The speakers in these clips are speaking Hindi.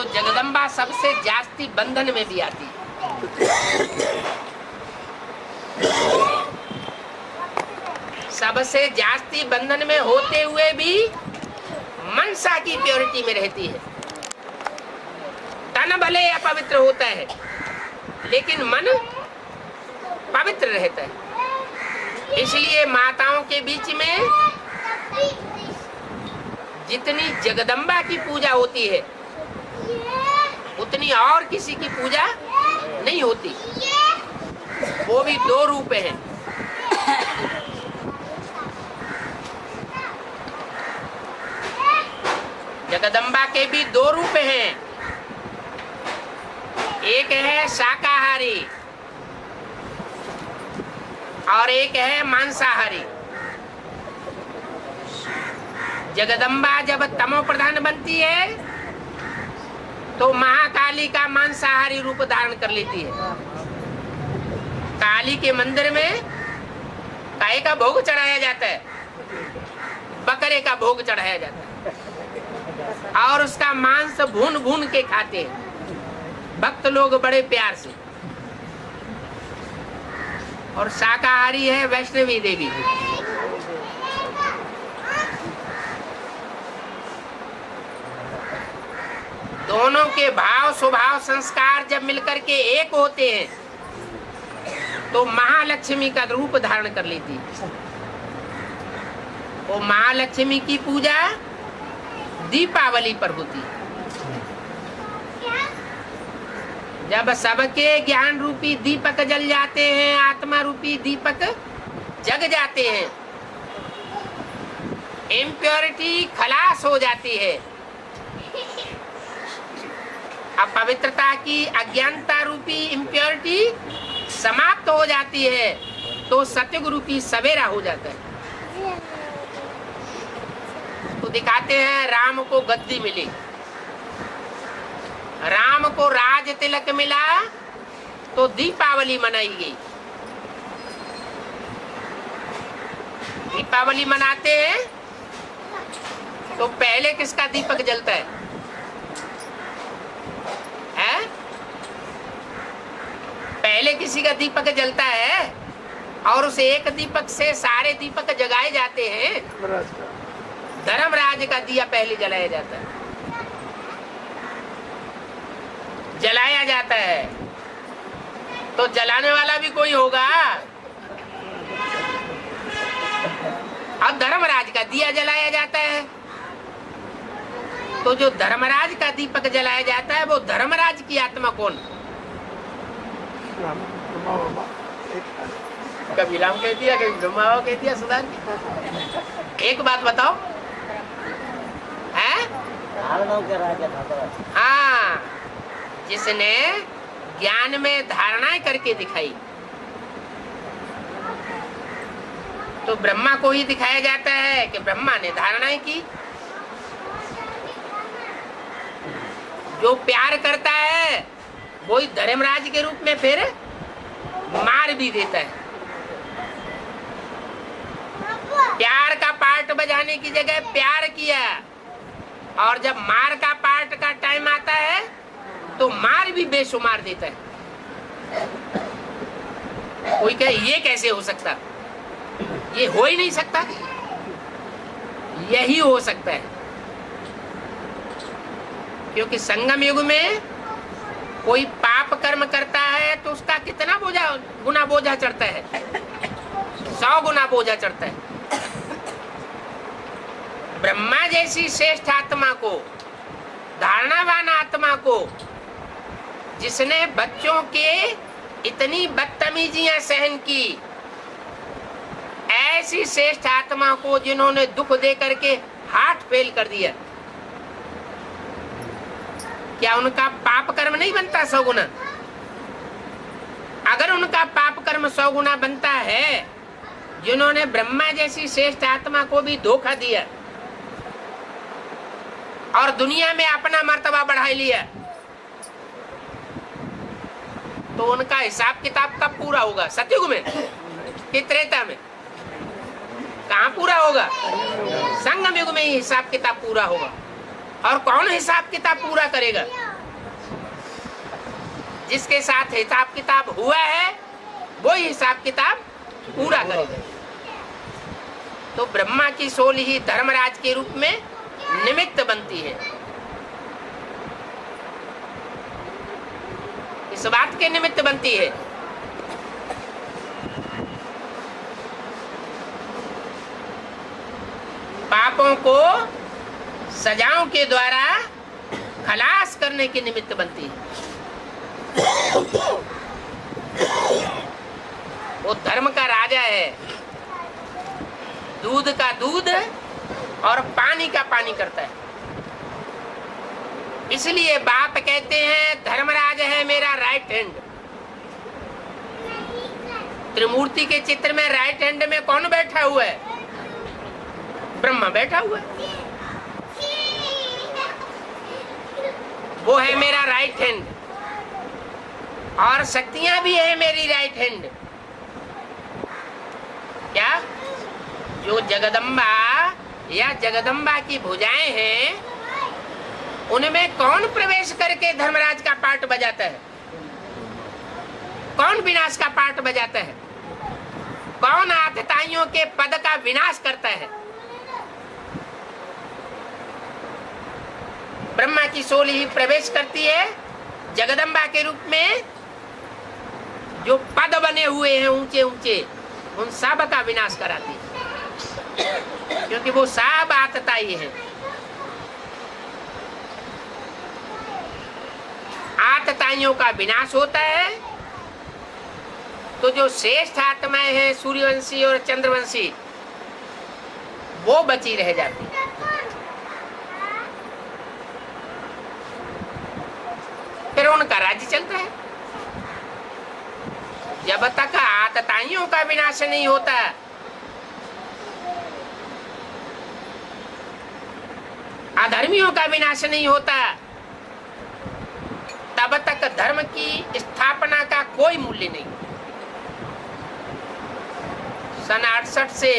तो जगदम्बा सबसे जास्ती बंधन में भी आती है। सबसे जास्ती बंधन में होते हुए भी मनसा की प्योरिटी में रहती है। तन भले अपवित्र होता है लेकिन मन पवित्र रहता है। इसलिए माताओं के बीच में जितनी जगदम्बा की पूजा होती है उतनी और किसी की पूजा नहीं होती। वो भी दो रूप हैं। जगदम्बा के भी दो रूप हैं। एक है शाकाहारी और एक है मांसाहारी। जगदम्बा जब तमो प्रधान बनती है तो महाकाली का मांसाहारी रूप धारण कर लेती है। काली के मंदिर में गाय का भोग चढ़ाया जाता है, बकरे का भोग चढ़ाया जाता है और उसका मांस भून भून के खाते हैं भक्त लोग बड़े प्यार से। और शाकाहारी है वैष्णवी देवी। दोनों के भाव स्वभाव संस्कार जब मिलकर के एक होते हैं तो महालक्ष्मी का रूप धारण कर लेती है। वो महालक्ष्मी की पूजा दीपावली पर होती है। जब सबके ज्ञान रूपी दीपक जल जाते हैं, आत्मा रूपी दीपक जग जाते हैं, इम्प्योरिटी खलास हो जाती है, अपवित्रता की अज्ञानता रूपी इम्प्योरिटी समाप्त हो जाती है तो सत्युग रूपी सवेरा हो जाता है। तो दिखाते हैं राम को गद्दी मिली, राम को राज तिलक मिला तो दीपावली मनाई गई। दीपावली मनाते हैं तो पहले किसका दीपक जलता है? पहले किसी का दीपक जलता है और उस एक दीपक से सारे दीपक जगाए जाते हैं। धर्मराज का दिया पहले जलाया जाता है, जलाया जाता है तो जलाने वाला भी कोई होगा। अब धर्मराज का दिया जलाया जाता है तो जो धर्मराज का दीपक जलाया जाता है वो धर्मराज की आत्मा कौन? कभी राम कह दिया, कभी ब्रह्मा कह दिया। सुधार एक बात बताओ, है? हाँ, जिसने ज्ञान में धारणाएं करके दिखाई तो ब्रह्मा को ही दिखाया जाता है कि ब्रह्मा ने धारणाएं की। जो प्यार करता है वही धर्मराज के रूप में फिर मार भी देता है। प्यार का पार्ट बजाने की जगह प्यार किया और जब मार का पार्ट का टाइम आता है तो मार भी बेशुमार देता है। कोई कहे ये कैसे हो सकता? ये हो ही नहीं सकता, यही हो सकता है। क्योंकि संगम युग में कोई पाप कर्म करता है तो उसका कितना गुना बोझा चढ़ता है? 100 गुना बोझा चढ़ता है। ब्रह्मा जैसी श्रेष्ठ आत्मा को, धारणावान आत्मा को, जिसने बच्चों के इतनी बदतमीजियां सहन की, ऐसी श्रेष्ठ आत्मा को जिन्होंने दुख दे करके हार्ट फेल कर दिया, क्या उनका पाप कर्म नहीं बनता 100 गुना? अगर उनका पाप कर्म 100 गुना बनता है, जिन्होंने ब्रह्मा जैसी श्रेष्ठ आत्मा को भी धोखा दिया और दुनिया में अपना मर्तबा बढ़ा लिया, तो उनका हिसाब किताब कब पूरा होगा? सतयुग में कि त्रेता में? कहाँ पूरा होगा? संगम युग में ही हिसाब किताब पूरा होगा। और कौन हिसाब किताब पूरा करेगा? जिसके साथ हिसाब किताब हुआ है वो ही हिसाब किताब पूरा करेगा। तो ब्रह्मा की सोल ही धर्मराज के रूप में निमित्त बनती है। इस बात के निमित्त बनती है पापों को सजाओं के द्वारा खलास करने के निमित्त बनती है। वो धर्म का राजा है, दूध का दूध और पानी का पानी करता है। इसलिए बाप कहते हैं धर्मराज है मेरा राइट हैंड। त्रिमूर्ति के चित्र में राइट हैंड में कौन बैठा हुआ है? ब्रह्मा बैठा हुआ है। वो है मेरा राइट हैंड और शक्तियां भी है मेरी राइट हैंड। क्या? जो जगदम्बा या जगदम्बा की भुजाएं हैं उनमें कौन प्रवेश करके धर्मराज का पार्ट बजाता है? कौन विनाश का पार्ट बजाता है? कौन आतताइयों के पद का विनाश करता है? ब्रह्मा की सोल ही प्रवेश करती है जगदम्बा के रूप में। जो पद बने हुए हैं ऊंचे ऊंचे उन सब का विनाश कराती है, क्योंकि वो सब आतताई है। आतताइयों का विनाश होता है तो जो श्रेष्ठ आत्माएं हैं सूर्यवंशी और चंद्रवंशी वो बची रह जाती है। फिर उनका राज्य चलता है। जब तक आतताइयों का विनाश नहीं होता अधर्मियों का विनाश नहीं होता तब तक धर्म की स्थापना का कोई मूल्य नहीं। सन 68 से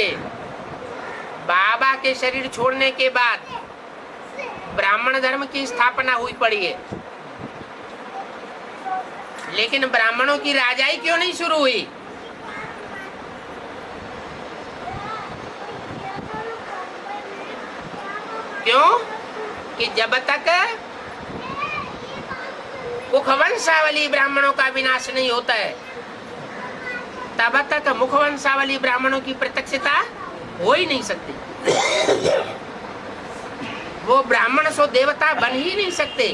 बाबा के शरीर छोड़ने के बाद ब्राह्मण धर्म की स्थापना हुई पड़ी है, लेकिन ब्राह्मणों की राजाई क्यों नहीं शुरू हुई? क्यों? कि जब तक मुखवंशावली ब्राह्मणों का विनाश नहीं होता है तब तक मुखवंशावली ब्राह्मणों की प्रत्यक्षता हो ही नहीं सकती। वो ब्राह्मण सो देवता बन ही नहीं सकते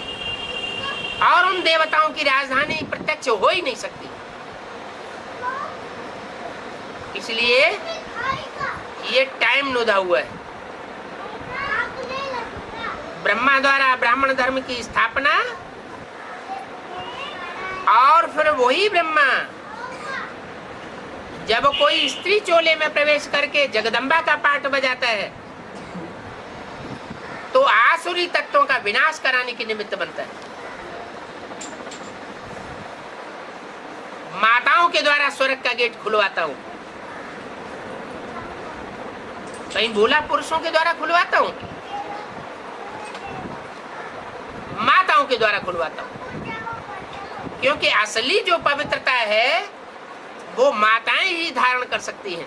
और उन देवताओं की राजधानी प्रत्यक्ष हो ही नहीं सकती। इसलिए ये टाइम नुदा हुआ है। ब्रह्मा द्वारा ब्राह्मण धर्म की स्थापना और फिर वही ब्रह्मा जब कोई स्त्री चोले में प्रवेश करके जगदम्बा का पाठ बजाता है तो आसुरी तत्वों का विनाश कराने के निमित्त बनता है। माताओं के द्वारा स्वर्ग का गेट खुलवाता हूं। कहीं बोला पुरुषों के द्वारा खुलवाता हूं? माताओं के द्वारा खुलवाता हूं, क्योंकि असली जो पवित्रता है वो माताएं ही धारण कर सकती हैं।